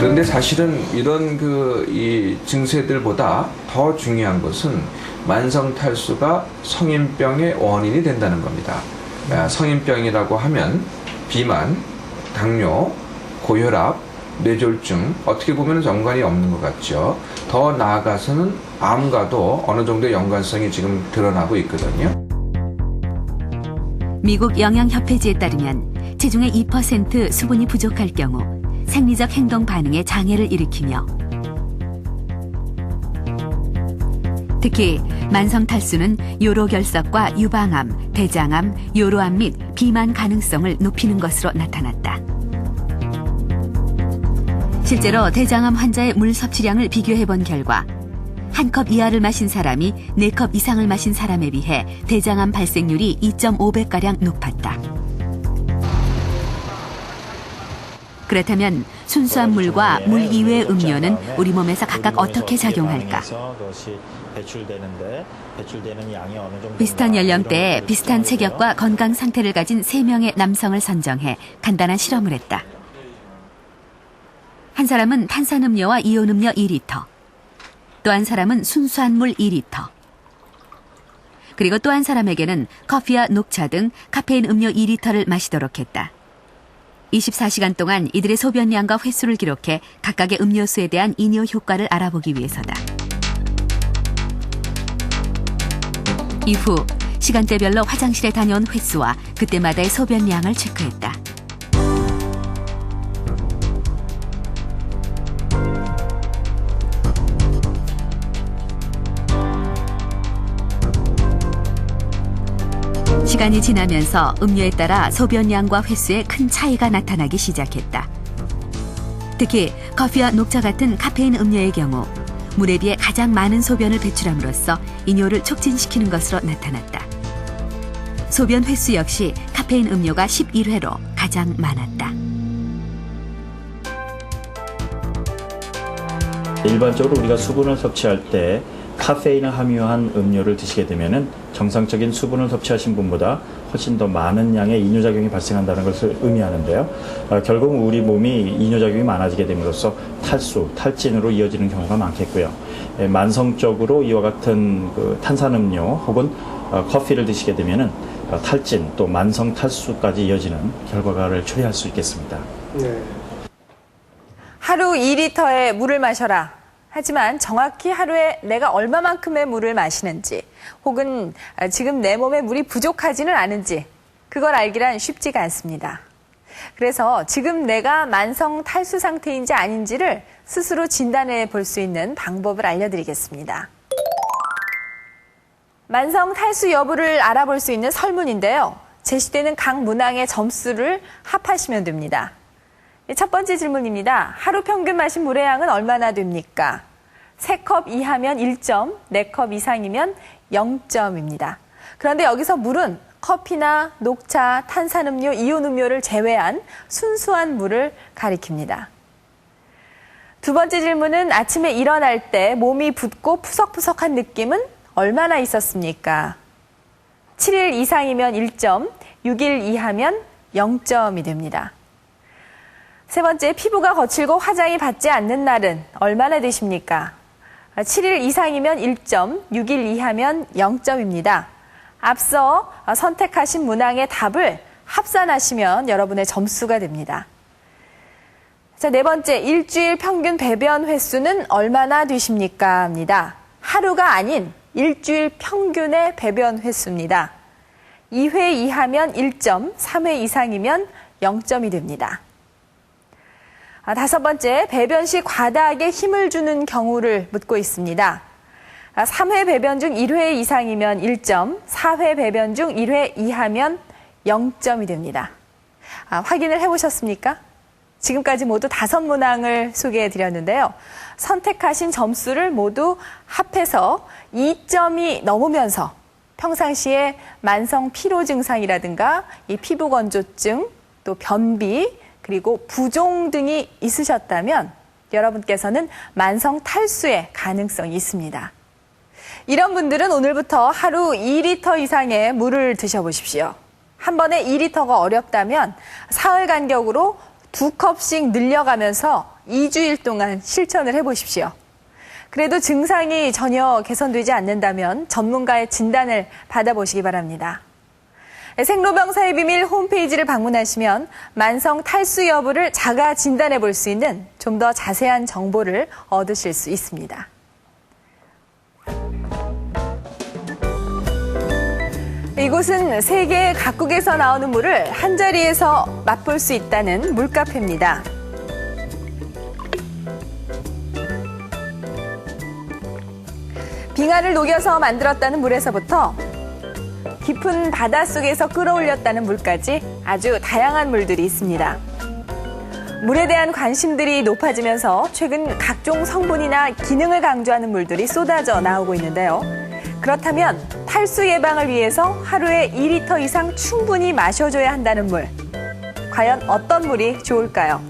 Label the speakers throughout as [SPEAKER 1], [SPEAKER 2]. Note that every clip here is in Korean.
[SPEAKER 1] 그런데 사실은 이런 이 증세들보다 더 중요한 것은 만성 탈수가 성인병의 원인이 된다는 겁니다. 성인병이라고 하면 비만, 당뇨, 고혈압, 뇌졸중, 어떻게 보면 연관이 없는 것 같죠. 더 나아가서는 암과도 어느 정도의 연관성이 지금 드러나고 있거든요.
[SPEAKER 2] 미국 영양협회지에 따르면 체중의 2% 수분이 부족할 경우 생리적 행동 반응에 장애를 일으키며 특히 만성 탈수는 요로결석과 유방암, 대장암, 요로암 및 비만 가능성을 높이는 것으로 나타났다. 실제로 대장암 환자의 물 섭취량을 비교해본 결과 한 컵 이하를 마신 사람이 4컵 이상을 마신 사람에 비해 대장암 발생률이 2.5배가량 높았다. 그렇다면 순수한 물과 물 이외의 음료는 우리 몸에서 각각 어떻게 작용할까? 비슷한 연령대에 비슷한 체격과 건강 상태를 가진 3명의 남성을 선정해 간단한 실험을 했다. 한 사람은 탄산음료와 이온음료 2리터, 또 한 사람은 순수한 물 2리터, 그리고 또 한 사람에게는 커피와 녹차 등 카페인 음료 2리터를 마시도록 했다. 24시간 동안 이들의 소변량과 횟수를 기록해 각각의 음료수에 대한 이뇨 효과를 알아보기 위해서다. 이후 시간대별로 화장실에 다녀온 횟수와 그때마다의 소변량을 체크했다. 시간이 지나면서 음료에 따라 소변량과 횟수에 큰 차이가 나타나기 시작했다. 특히 커피와 녹차 같은 카페인 음료의 경우 물에 비해 가장 많은 소변을 배출함으로써 이뇨를 촉진시키는 것으로 나타났다. 소변 횟수 역시 카페인 음료가 11회로 가장 많았다.
[SPEAKER 3] 일반적으로 우리가 수분을 섭취할 때 카페인을 함유한 음료를 드시게 되면은 정상적인 수분을 섭취하신 분보다 훨씬 더 많은 양의 이뇨작용이 발생한다는 것을 의미하는데요. 결국 우리 몸이 이뇨작용이 많아지게 됨으로써 탈수, 탈진으로 이어지는 경우가 많겠고요. 만성적으로 이와 같은 탄산음료 혹은 커피를 드시게 되면은 탈진 또 만성 탈수까지 이어지는 결과를 초래할 수 있겠습니다.
[SPEAKER 4] 네. 하루 2리터의 물을 마셔라. 하지만 정확히 하루에 내가 얼마만큼의 물을 마시는지 혹은 지금 내 몸에 물이 부족하지는 않은지 그걸 알기란 쉽지가 않습니다. 그래서 지금 내가 만성 탈수 상태인지 아닌지를 스스로 진단해 볼 수 있는 방법을 알려드리겠습니다. 만성 탈수 여부를 알아볼 수 있는 설문인데요. 제시되는 각 문항의 점수를 합하시면 됩니다. 첫 번째 질문입니다. 하루 평균 마신 물의 양은 얼마나 됩니까? 3컵 이하면 1점, 4컵 이상이면 0점입니다. 그런데 여기서 물은 커피나 녹차, 탄산음료, 이온음료를 제외한 순수한 물을 가리킵니다. 두 번째 질문은 아침에 일어날 때 몸이 붓고 푸석푸석한 느낌은 얼마나 있었습니까? 7일 이상이면 1점, 6일 이하면 0점이 됩니다. 세 번째, 피부가 거칠고 화장이 받지 않는 날은 얼마나 되십니까? 7일 이상이면 1점, 6일 이하면 0점입니다. 앞서 선택하신 문항의 답을 합산하시면 여러분의 점수가 됩니다. 자, 네 번째, 일주일 평균 배변 횟수는 얼마나 되십니까? 입니다. 하루가 아닌 일주일 평균의 배변 횟수입니다. 2회 이하면 1점, 3회 이상이면 0점이 됩니다. 다섯 번째, 배변 시 과다하게 힘을 주는 경우를 묻고 있습니다. 3회 배변 중 1회 이상이면 1점, 4회 배변 중 1회 이하면 0점이 됩니다. 확인을 해보셨습니까? 지금까지 모두 5문항을 소개해 드렸는데요. 선택하신 점수를 모두 합해서 2점이 넘으면서 평상시에 만성 피로 증상이라든가 이 피부 건조증, 또 변비, 그리고 부종 등이 있으셨다면 여러분께서는 만성 탈수의 가능성이 있습니다. 이런 분들은 오늘부터 하루 2리터 이상의 물을 드셔보십시오. 한 번에 2리터가 어렵다면 사흘 간격으로 2컵씩 늘려가면서 2주일 동안 실천을 해보십시오. 그래도 증상이 전혀 개선되지 않는다면 전문가의 진단을 받아보시기 바랍니다. 생로병사의 비밀 홈페이지를 방문하시면 만성 탈수 여부를 자가 진단해 볼 수 있는 좀 더 자세한 정보를 얻으실 수 있습니다. 이곳은 세계 각국에서 나오는 물을 한자리에서 맛볼 수 있다는 물카페입니다. 빙하를 녹여서 만들었다는 물에서부터 깊은 바닷속에서 끌어올렸다는 물까지 아주 다양한 물들이 있습니다. 물에 대한 관심들이 높아지면서 최근 각종 성분이나 기능을 강조하는 물들이 쏟아져 나오고 있는데요. 그렇다면 탈수 예방을 위해서 하루에 2리터 이상 충분히 마셔줘야 한다는 물. 과연 어떤 물이 좋을까요?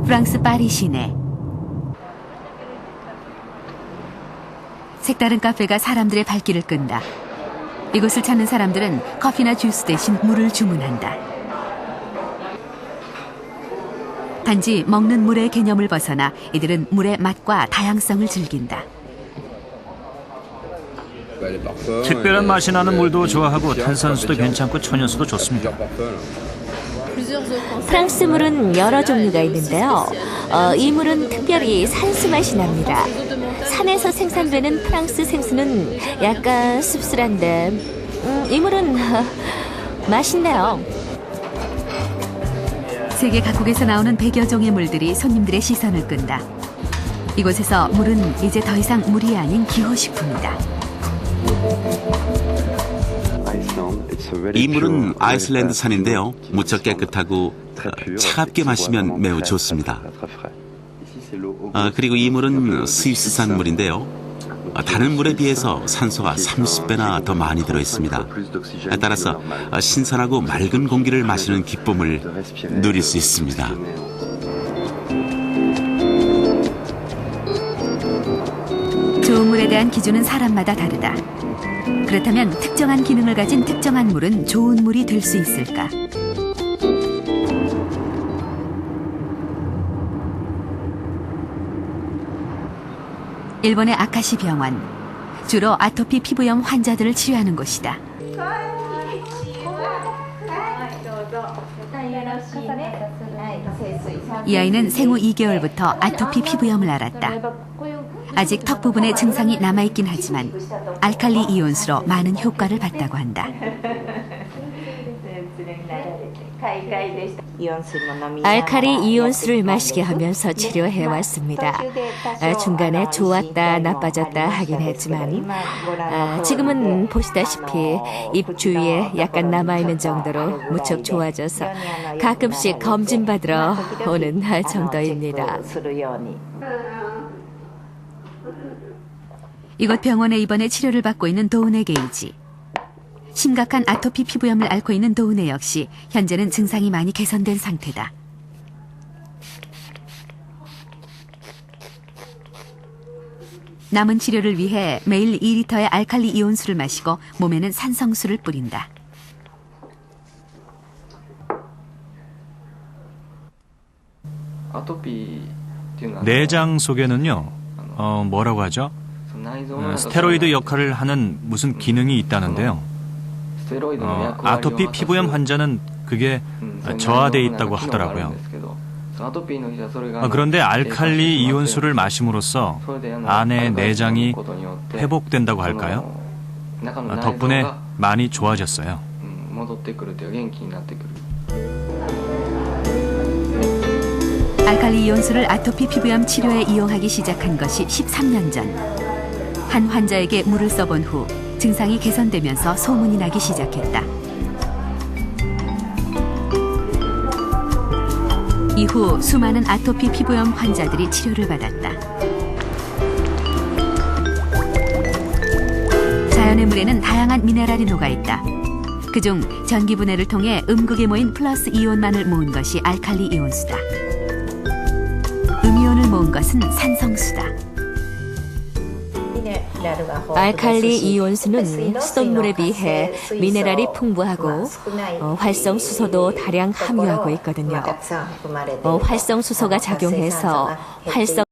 [SPEAKER 2] 프랑스 파리 시내. 색다른 카페가 사람들의 발길을 끈다. 이곳을 찾는 사람들은 커피나 주스 대신 물을 주문한다. 단지 먹는 물의 개념을 벗어나 이들은 물의 맛과 다양성을 즐긴다.
[SPEAKER 5] 특별한 맛이 나는 물도 좋아하고 탄산수도 괜찮고 천연수도 좋습니다.
[SPEAKER 6] 프랑스 물은 여러 종류가 있는데요. 이 물은 특별히 산수 맛이 납니다. 산에서 생산되는 프랑스 생수는 약간 씁쓸한데 이 물은 맛있네요.
[SPEAKER 2] 세계 각국에서 나오는 100여 종의 물들이 손님들의 시선을 끈다. 이곳에서 물은 이제 더 이상 물이 아닌 기호식품이다.
[SPEAKER 7] 이 물은 아이슬란드산인데요. 무척 깨끗하고 차갑게 마시면 매우 좋습니다. 그리고 이 물은 스위스산 물인데요. 다른 물에 비해서 산소가 30배나 더 많이 들어있습니다. 따라서 신선하고 맑은 공기를 마시는 기쁨을 누릴 수 있습니다.
[SPEAKER 2] 좋은 물에 대한 기준은 사람마다 다르다. 그렇다면 특정한 기능을 가진 특정한 물은 좋은 물이 될 수 있을까? 일본의 아카시 병원. 주로 아토피 피부염 환자들을 치료하는 곳이다. 이 아이는 생후 2개월부터 아토피 피부염을 앓았다. 아직 턱 부분에 증상이 남아있긴 하지만 알칼리 이온수로 많은 효과를 봤다고 한다.
[SPEAKER 6] 알칼리 이온수를 마시게 하면서 치료해왔습니다. 중간에 좋았다 나빠졌다 하긴 했지만 지금은 보시다시피 입 주위에 약간 남아있는 정도로 무척 좋아져서 가끔씩 검진받으러 오는 정도입니다.
[SPEAKER 2] 이곳 병원에 입원해 치료를 받고 있는 도은혜 게이지. 심각한 아토피 피부염을 앓고 있는 도은혜 역시 현재는 증상이 많이 개선된 상태다. 남은 치료를 위해 매일 2리터의 알칼리 이온수를 마시고 몸에는 산성수를 뿌린다.
[SPEAKER 5] 내장 속에는요, 뭐라고 하죠? 스테로이드 역할을 하는 무슨 기능이 있다는데요. 아토피 피부염 환자는 그게 저하돼 있다고 하더라고요. 그런데 알칼리 이온수를 마심으로써 안의 내장이 회복된다고 할까요? 덕분에 많이 좋아졌어요.
[SPEAKER 2] 알칼리 이온수를 아토피 피부염 치료에 이용하기 시작한 것이 13년 전. 한 환자에게 물을 써본 후 증상이 개선되면서 소문이 나기 시작했다. 이후 수많은 아토피 피부염 환자들이 치료를 받았다. 자연의 물에는 다양한 미네랄이 녹아있다. 그중 전기분해를 통해 음극에 모인 플러스 이온만을 모은 것이 알칼리 이온수다. 음이온을 모은 것은 산성수다.
[SPEAKER 6] 알칼리 이온수는 수돗물에 비해 미네랄이 풍부하고 활성수소도 다량 함유하고 있거든요. 활성수소가 작용해서 활성